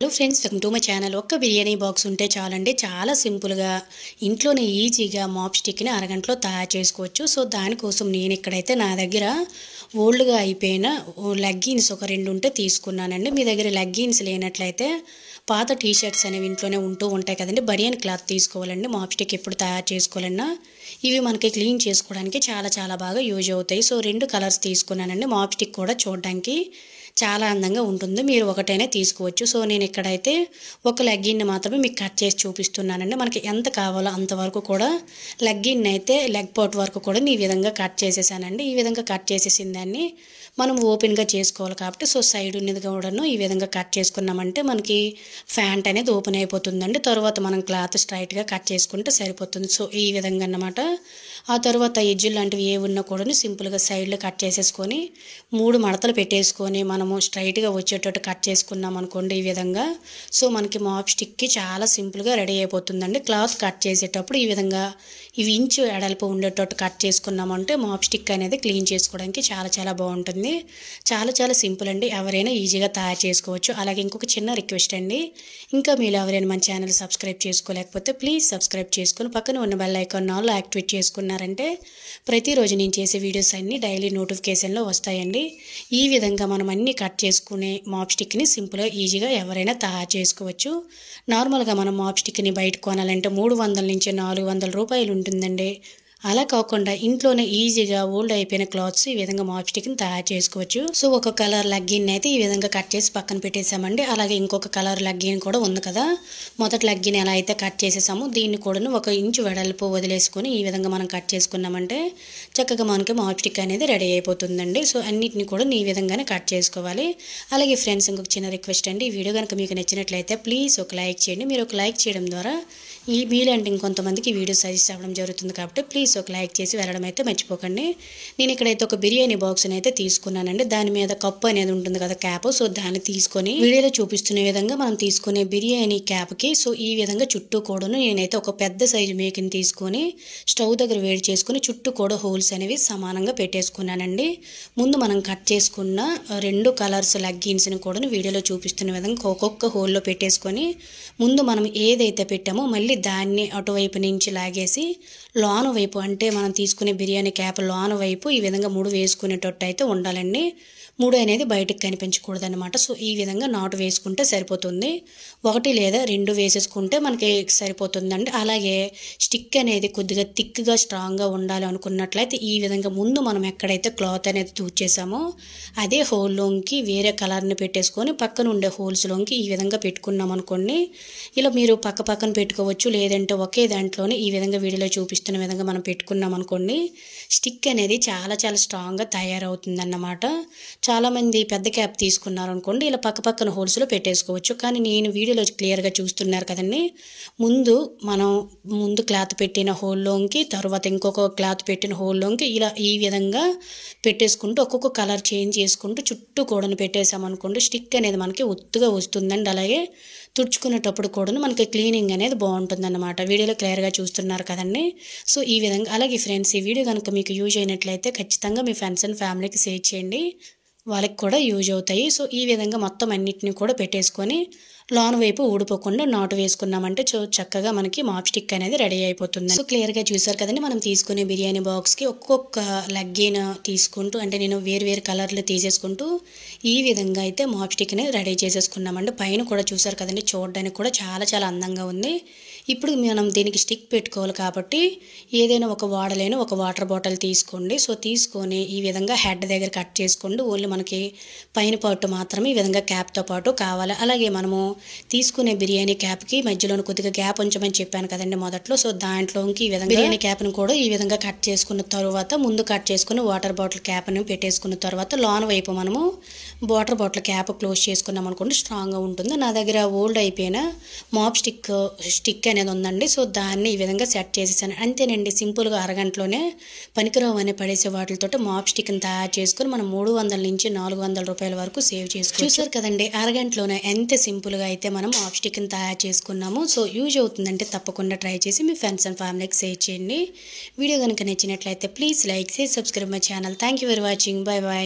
Hello friends, welcome to my channel. ఒక్క biryani box ఉంటే చాలండి, చాలా సింపుల్గా ఇంట్లోనే ఈజీగా మాప్ స్టిక్ని అరగంటలో తయారు చేసుకోవచ్చు. సో దానికోసం నేను ఇక్కడైతే నా దగ్గర ఓల్డ్గా అయిపోయిన లెగ్గిన్స్ ఒక 2 ఉంటే తీసుకున్నానండి. మీ దగ్గర లెగ్గిన్స్ లేనట్లయితే పాత టీ షర్ట్స్ అనేవి ఇంట్లోనే ఉంటాయి కదండి, బనియన్ క్లాత్ తీసుకోవాలండి. మాప్ స్టిక్ ఎప్పుడు తయారు చేసుకోవాలన్నా ఇవి మనకి క్లీన్ చేసుకోవడానికి చాలా బాగా యూజ్ అవుతాయి. సో 2 కలర్స్ తీసుకున్నానండి. మాప్ స్టిక్ కూడా చూడడానికి చాలా అందంగా ఉంటుంది. మీరు ఒకటైనా తీసుకోవచ్చు. సో నేను ఇక్కడైతే ఒక లెగ్గిన్ మాత్రమే మీకు కట్ చేసి చూపిస్తున్నానండి. మనకి ఎంత కావాలో అంతవరకు కూడా లెగ్గిన్ అయితే లెగ్ పార్ట్ వరకు కూడా ఈ విధంగా కట్ చేసేసానండి. ఈ విధంగా కట్ చేసేసిన దాన్ని మనం ఓపెన్గా చేసుకోవాలి కాబట్టి సో సైడ్ ఉన్నది కూడాను ఈ విధంగా కట్ చేసుకున్నామంటే మనకి ఫ్యాంట్ అనేది ఓపెన్ అయిపోతుందండి. తర్వాత మనం క్లాత్ స్ట్రైట్గా కట్ చేసుకుంటే సరిపోతుంది. సో ఈ విధంగా అన్నమాట. ఆ తర్వాత ఎడ్జులు లాంటివి ఏ ఉన్నా కూడా సింపుల్గా సైడ్లో కట్ చేసేసుకొని 3 మడతలు పెట్టేసుకొని మనము స్ట్రైట్గా వచ్చేటట్టు కట్ చేసుకున్నాం అనుకోండి ఈ విధంగా. సో మనకి మాప్ స్టిక్కి చాలా సింపుల్గా రెడీ అయిపోతుందండి. క్లాత్ కట్ చేసేటప్పుడు ఈ విధంగా ఇవి ఇంచు ఎడల్పు ఉండేటట్టు కట్ చేసుకున్నామంటే మాప్ స్టిక్ అనేది క్లీన్ చేసుకోవడానికి చాలా బాగుంటుంది. చాలా సింపుల్ అండి, ఎవరైనా ఈజీగా తయారు చేసుకోవచ్చు. అలాగే ఇంకొక చిన్న రిక్వెస్ట్ అండి, ఇంకా మీరు ఎవరైనా మన ఛానల్ సబ్స్క్రైబ్ చేసుకోలేకపోతే ప్లీజ్ సబ్స్క్రైబ్ చేసుకుని పక్కన ఉన్న బెల్ ఐకాన్ ఆల్ యాక్టివేట్ చేసుకున్నారంటే ప్రతిరోజు నేను చేసే వీడియోస్ అన్నీ డైలీ నోటిఫికేషన్లో వస్తాయండి. ఈ విధంగా మనం అన్నీ కట్ చేసుకునే మాప్ స్టిక్ని సింపుల్గా ఈజీగా ఎవరైనా తయారు చేసుకోవచ్చు. నార్మల్గా మనం మాప్ స్టిక్ని బయట కొనాలంటే 300 నుంచి 400 రూపాయలు ఉంటుందండి. అలా కాకుండా ఇంట్లోనే ఈజీగా ఓల్డ్ అయిపోయిన క్లాత్స్ ఈ విధంగా మాప్ స్టిక్ని తయారు చేసుకోవచ్చు. సో ఒక కలర్ లెగ్గిన్ అయితే ఈ విధంగా కట్ చేసి పక్కన పెట్టేసామండి. అలాగే ఇంకొక కలర్ లెగ్గిన్ కూడా ఉంది కదా, మొదటి లెగ్గిన్ ఎలా అయితే కట్ చేసేసామో దీన్ని కూడా 1 ఇంచు వెడల్పు వదిలేసుకొని ఈ విధంగా మనం కట్ చేసుకున్నామంటే చక్కగా మనకి మాప్ స్టిక్ అనేది రెడీ అయిపోతుందండి. సో అన్నిటిని కూడా ఈ విధంగానే కట్ చేసుకోవాలి. అలాగే ఫ్రెండ్స్, ఇంకొక చిన్న రిక్వెస్ట్ అండి, ఈ వీడియో కనుక మీకు నచ్చినట్లయితే ప్లీజ్ ఒక లైక్ చేయండి. మీరు ఒక లైక్ చేయడం ద్వారా మీలాంటి ఇంకొంతమందికి వీడియో సజెస్ట్ అవ్వడం జరుగుతుంది కాబట్టి ప్లీజ్ ఒక లైక్ చేసి వెళ్ళడం అయితే మర్చిపోకండి. నేను ఇక్కడైతే ఒక బిర్యానీ బాక్స్ని అయితే తీసుకున్నానండి. దాని మీద కప్పు అనేది ఉంటుంది కదా, క్యాప్. సో దాన్ని తీసుకొని వీడియోలో చూపిస్తున్న విధంగా మనం తీసుకునే బిర్యానీ క్యాప్కి సో ఈ విధంగా చుట్టూ కూడాను నేనైతే ఒక పెద్ద సైజు మేకిని తీసుకొని స్టవ్ దగ్గర వేడి చేసుకుని చుట్టూ కూడా హోల్స్ అనేవి సమానంగా పెట్టేసుకున్నానండి. ముందు మనం కట్ చేసుకున్న 2 కలర్స్ లెగ్గిన్స్ని కూడా వీడియోలో చూపిస్తున్న విధంగా ఒక్కొక్క హోల్లో పెట్టేసుకొని ముందు మనం ఏదైతే పెట్టామో మళ్ళీ దాన్ని అటువైపు నుంచి లాగేసి లోన వైపు, అంటే మనం తీసుకునే బిర్యానీ క్యాప్ లోన వైపు ఈ విధంగా 3 వేసుకునేటట్టు అయితే ఉండాలండి. 3 అనేది బయటకు కనిపించకూడదు అనమాట. సో ఈ విధంగా నాటు వేసుకుంటే సరిపోతుంది. 1 లేదా 2 వేసేసుకుంటే మనకి సరిపోతుందండి. అలాగే స్టిక్ అనేది కొద్దిగా థిక్గా స్ట్రాంగ్గా ఉండాలి అనుకున్నట్లయితే ఈ విధంగా ముందు మనం ఎక్కడైతే క్లాత్ అనేది తూచేసామో అదే హోల్లోంకి వేరే కలర్ని పెట్టేసుకొని పక్కన ఉండే హోల్స్లోంకి ఈ విధంగా పెట్టుకున్నాం అనుకోండి. ఇలా మీరు పక్కన పెట్టుకోవచ్చు, లేదంటే ఒకే దాంట్లోనే ఈ విధంగా వీడియోలో చూపిస్తున్న విధంగా మనం పెట్టుకున్నాం అనుకోండి స్టిక్ అనేది చాలా స్ట్రాంగ్గా తయారవుతుంది అన్నమాట. చాలామంది పెద్ద క్యాప్ తీసుకున్నారు అనుకోండి ఇలా పక్కన హోల్స్లో పెట్టేసుకోవచ్చు. కానీ నేను వీడియోలో క్లియర్గా చూస్తున్నారు కదండి, ముందు క్లాత్ పెట్టిన హోల్లోంకి తర్వాత ఇంకొక క్లాత్ పెట్టిన హోల్లోంకి ఇలా ఈ విధంగా పెట్టేసుకుంటూ ఒక్కొక్క కలర్ చేంజ్ చేసుకుంటూ చుట్టూ కూడాను పెట్టేసామనుకోండి స్టిక్ అనేది మనకి ఒత్తుగా వస్తుందండి. అలాగే తుడుచుకునేటప్పుడు కూడా మనకి క్లీనింగ్ అనేది బాగుంటుందన్నమాట. వీడియోలో క్లియర్గా చూస్తున్నారు కదండి. సో ఈ విధంగా. అలాగే ఫ్రెండ్స్, ఈ వీడియో కనుక మీకు యూజ్ అయినట్లయితే ఖచ్చితంగా మీ ఫ్రెండ్స్ అండ్ ఫ్యామిలీకి షేర్ చేయండి, వాళ్ళకి కూడా యూజ్ అవుతాయి. సో ఈ విధంగా మొత్తం అన్నిటిని కూడా పెట్టేసుకొని లాన్ వైపు ఊడిపోకుండా నాటు వేసుకున్నామంటే చక్కగా మనకి మాప్ స్టిక్ అనేది రెడీ అయిపోతుంది. సో క్లియర్గా చూసారు కదండి, మనం తీసుకునే బిర్యానీ బాక్స్కి ఒక్కొక్క లెగ్గిన్ తీసుకుంటూ, అంటే నేను వేరు కలర్లు తీసేసుకుంటూ ఈ విధంగా అయితే మాప్ స్టిక్ని రెడీ చేసేసుకున్నామండి. పైన కూడా చూసారు కదండి, చూడడానికి కూడా చాలా అందంగా ఉంది. ఇప్పుడు మనం దీనికి స్టిక్ పెట్టుకోవాలి కాబట్టి ఏదైనా ఒక వాడలేని ఒక వాటర్ బాటిల్ తీసుకోండి. సో తీసుకొని ఈ విధంగా హెడ్ దగ్గర కట్ చేసుకోండి. ఓన్లీ మనకి పైన పార్ట్ మాత్రమే ఈ విధంగా క్యాప్తో పాటు కావాలి. అలాగే మనము తీసుకునే బిర్యానీ క్యాప్కి మధ్యలో కొద్దిగా గ్యాప్ ఉంచమని చెప్పాను కదండి మొదట్లో. సో దాంట్లోకి ఈ విధంగా బిర్యానీ క్యాప్ను కూడా ఈ విధంగా కట్ చేసుకున్న తర్వాత ముందు కట్ చేసుకుని వాటర్ బాటిల్ క్యాప్ని పెట్టేసుకున్న తర్వాత లోన వైపు మనము వాటర్ బాటిల్ క్యాప్ క్లోజ్ చేసుకున్నాం అనుకోండి స్ట్రాంగ్గా ఉంటుంది. నా దగ్గర ఓల్డ్ అయిపోయిన మాప్ స్టిక్ అనేది ఉందండి. సో దాన్ని ఈ విధంగా సెట్ చేసేసాను. అంతేనండి, సింపుల్గా అరగంటలోనే పనికిరావు అనే పడేసే వాటితో మాప్ స్టిక్ని తయారు చేసుకుని మనం 300 నుంచి 400 రూపాయల వరకు సేవ్ చేసుకోవచ్చు. చూసారు కదండి, అరగంటలోనే ఎంత సింపుల్గా అయితే మనం మాప్ స్టిక్ని తయారు చేసుకున్నాము. సో యూజ్ అవుతుందంటే తప్పకుండా ట్రై చేసి మీ ఫ్రెండ్స్ అండ్ ఫ్యామిలీకి షేర్ చేయండి. వీడియో కనుక నచ్చినట్లయితే ప్లీజ్ లైక్ చేసి subscribe my channel. Thank you for watching. By.